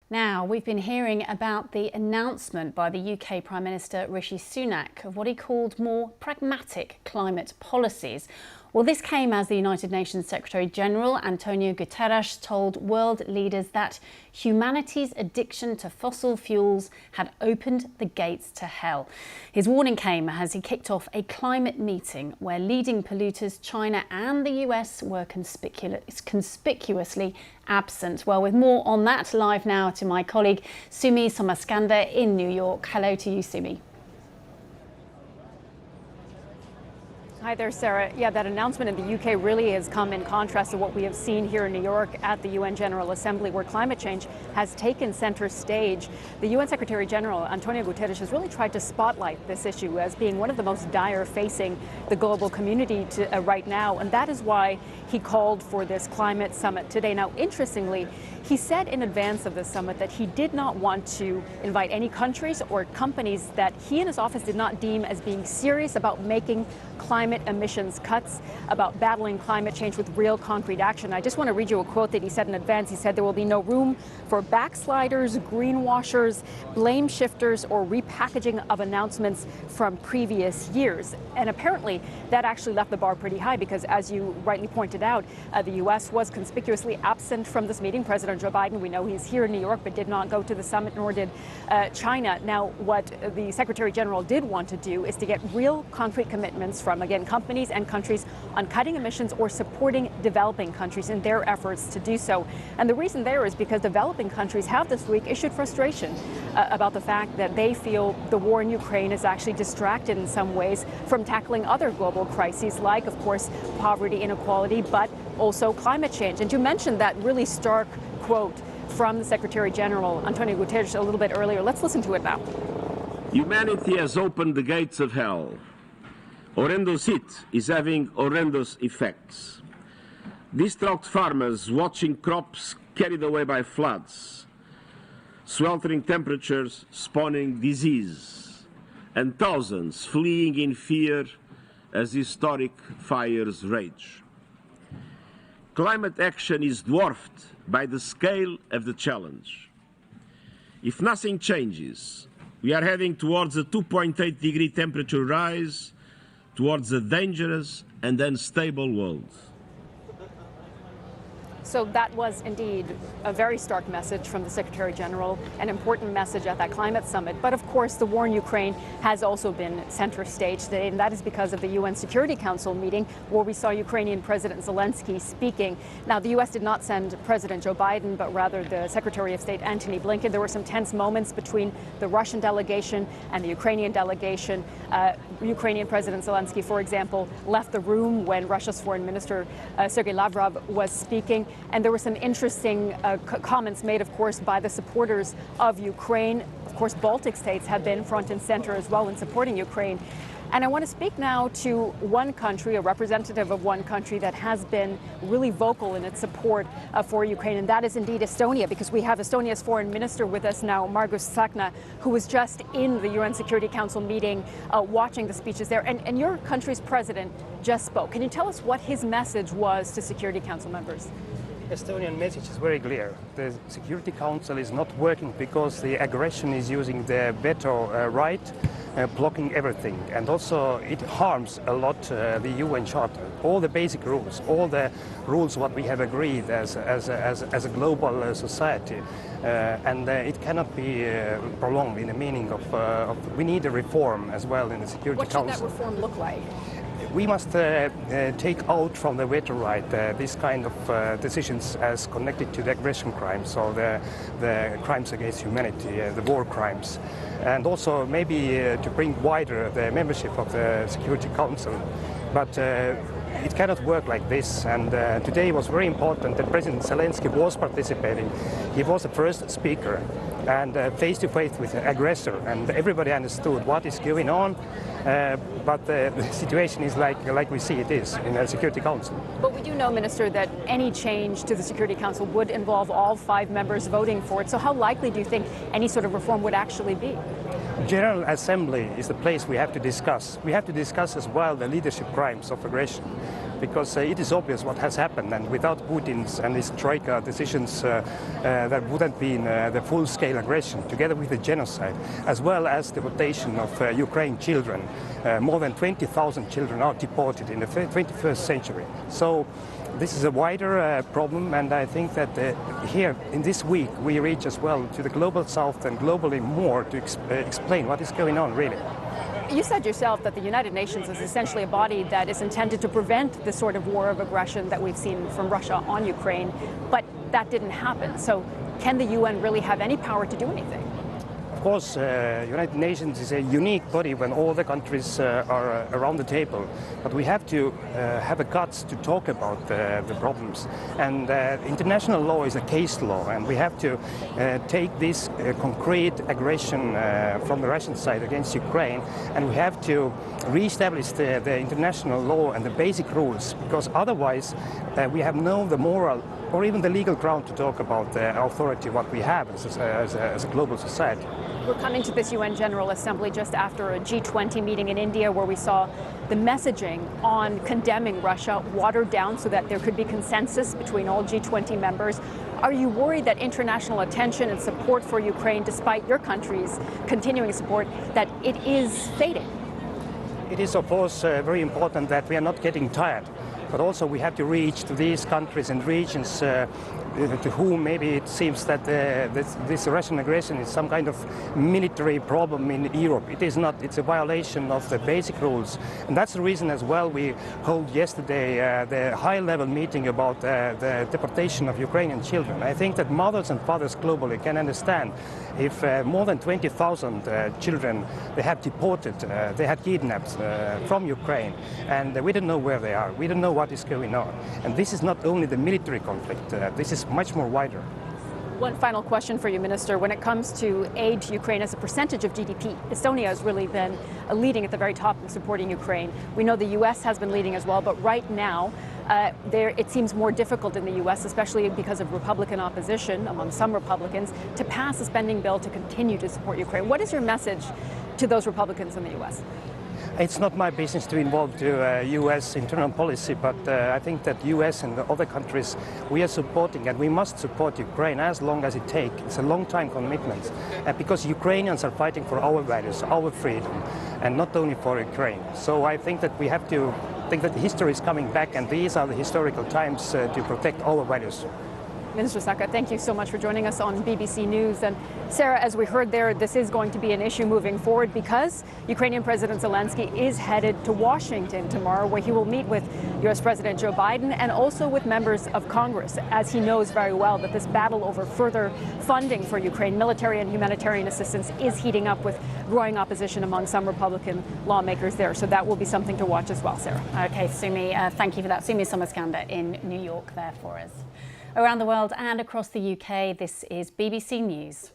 Now, we've been hearing about the announcement by the UK Prime Minister Rishi Sunak of what he called more pragmatic climate policies. Well, this came as the United Nations Secretary General Antonio Guterres told world leaders that humanity's addiction to fossil fuels had opened the gates to hell. His warning came as he kicked off a climate meeting where leading polluters China and the US were conspicuously absent. Well, with more on that, live now to my colleague Sumi Somaskanda in New York. Hello to you, Sumi. Hi there, Sarah. Yeah, that announcement in the UK really has come in contrast to what we have seen here in New York at the UN General Assembly, where climate change has taken center stage. The UN Secretary General Antonio Guterres has really tried to spotlight this issue as being one of the most dire facing the global community right now, and that is why he called for this climate summit today. Now, interestingly, he said in advance of the summit that he did not want to invite any countries or companies that he and his office did not deem as being serious about making climate emissions cuts, about battling climate change with real concrete action. I just want to read you a quote that he said in advance. He said there will be no room for backsliders, greenwashers, blame shifters, or repackaging of announcements from previous years. And apparently that actually left the bar pretty high because, as you rightly pointed out, the U.S. was conspicuously absent from this meeting. President Joe Biden, we know he's here in New York, but did not go to the summit, nor did China. Now, what the Secretary General did want to do is to get real concrete commitments from, again, companies and countries on cutting emissions or supporting developing countries in their efforts to do so. And the reason there is because developing countries have this week issued frustration about the fact that they feel the war in Ukraine is actually distracted in some ways from tackling other global crises like, of course, poverty, inequality, but also climate change. And you mentioned that really stark quote from the Secretary General Antonio Guterres a little bit earlier. Let's listen to it now. Humanity has opened the gates of hell. Horrendous heat is having horrendous effects. Distraught farmers watching crops carried away by floods, sweltering temperatures spawning disease, and thousands fleeing in fear as historic fires rage. Climate action is dwarfed by the scale of the challenge. If nothing changes, we are heading towards a 2.8-degree temperature rise, towards a dangerous and unstable world. So that was indeed a very stark message from the Secretary General, an important message at that climate summit. But of course, the war in Ukraine has also been center stage today, and that is because of the UN Security Council meeting where we saw Ukrainian President Zelensky speaking. Now, the U.S. did not send President Joe Biden, but rather the Secretary of State Antony Blinken. There were some tense moments between the Russian delegation and the Ukrainian delegation. Ukrainian President Zelensky, for example, left the room when Russia's Foreign Minister Sergei Lavrov was speaking. And there were some interesting comments made, of course, by the supporters of Ukraine. Of course, Baltic states have been front and center as well in supporting Ukraine. And I want to speak now to one country, a representative of one country that has been really vocal in its support for Ukraine, and that is indeed Estonia, because we have Estonia's foreign minister with us now, Margus Tsahkna, who was just in the UN Security Council meeting watching the speeches there. And your country's president just spoke. Can you tell us what his message was to Security Council members? Estonian message is very clear. The Security Council is not working because the aggression is using the veto right, blocking everything. And also it harms a lot the UN Charter, all the basic rules, all the rules what we have agreed as a global society. And it cannot be prolonged in the meaning of we need a reform as well in the Security Council. What should that reform look like? We must take out from the veto right this kind of decisions as connected to the aggression crimes or the crimes against humanity, the war crimes, and also maybe to bring wider the membership of the Security Council. But it cannot work like this, and today was very important that President Zelensky was participating. He was the first speaker, and face-to-face with the aggressor, and everybody understood what is going on. But the situation is like we see it is in the Security Council. But we do know, Minister, that any change to the Security Council would involve all 5 members voting for it. So how likely do you think any sort of reform would actually be? General Assembly is the place we have to discuss. We have to discuss as well the leadership crimes of aggression, because it is obvious what has happened, and without Putin's and his troika decisions, there wouldn't be the full-scale aggression, together with the genocide, as well as the deportation of Ukraine children. More than 20,000 children are deported in the 21st century. So this is a wider problem, and I think that here in this week we reach as well to the global south and globally more to explain what is going on really. You said yourself that the United Nations is essentially a body that is intended to prevent the sort of war of aggression that we've seen from Russia on Ukraine, but that didn't happen. So can the UN really have any power to do anything? Of course, United Nations is a unique body when all the countries are around the table, but we have to have the guts to talk about the problems. And international law is a case law, and we have to take this concrete aggression from the Russian side against Ukraine, and we have to re-establish the international law and the basic rules, because otherwise we have the moral or even the legal ground to talk about the authority what we have as a global society. We're coming to this UN General Assembly just after a G20 meeting in India where we saw the messaging on condemning Russia watered down so that there could be consensus between all G20 members. Are you worried that international attention and support for Ukraine, despite your country's continuing support, that it is fading? It is, of course, very important that we are not getting tired, but also we have to reach to these countries and regions to whom maybe it seems that this Russian aggression is some kind of military problem in Europe. It is not. It's a violation of the basic rules. And that's the reason as well we held yesterday the high-level meeting about the deportation of Ukrainian children. I think that mothers and fathers globally can understand if more than 20,000 children they have deported, they had kidnapped from Ukraine, and we don't know where they are. We don't know what is going on. And this is not only the military conflict. This is much more wider. One final question for you, Minister. When it comes to aid to Ukraine as a percentage of GDP, Estonia has really been leading at the very top in supporting Ukraine. We know the U.S. has been leading as well, but right now it seems more difficult in the U.S., especially because of Republican opposition among some Republicans, to pass a spending bill to continue to support Ukraine. What is your message to those Republicans in the U.S.? It's not my business to involve the U.S. internal policy, but I think that U.S. and the other countries, we are supporting, and we must support Ukraine as long as it takes. It's a long-time commitment, because Ukrainians are fighting for our values, our freedom, and not only for Ukraine. So I think that we have to think that history is coming back, and these are the historical times to protect our values. Minister Saka, thank you so much for joining us on BBC News. And Sarah, as we heard there, this is going to be an issue moving forward because Ukrainian President Zelensky is headed to Washington tomorrow, where he will meet with U.S. President Joe Biden and also with members of Congress, as he knows very well that this battle over further funding for Ukraine, military and humanitarian assistance, is heating up with growing opposition among some Republican lawmakers there. So that will be something to watch as well, Sarah. OK, Sumi, thank you for that. Sumi Somerskander in New York there for us. Around the world and across the UK, this is BBC News.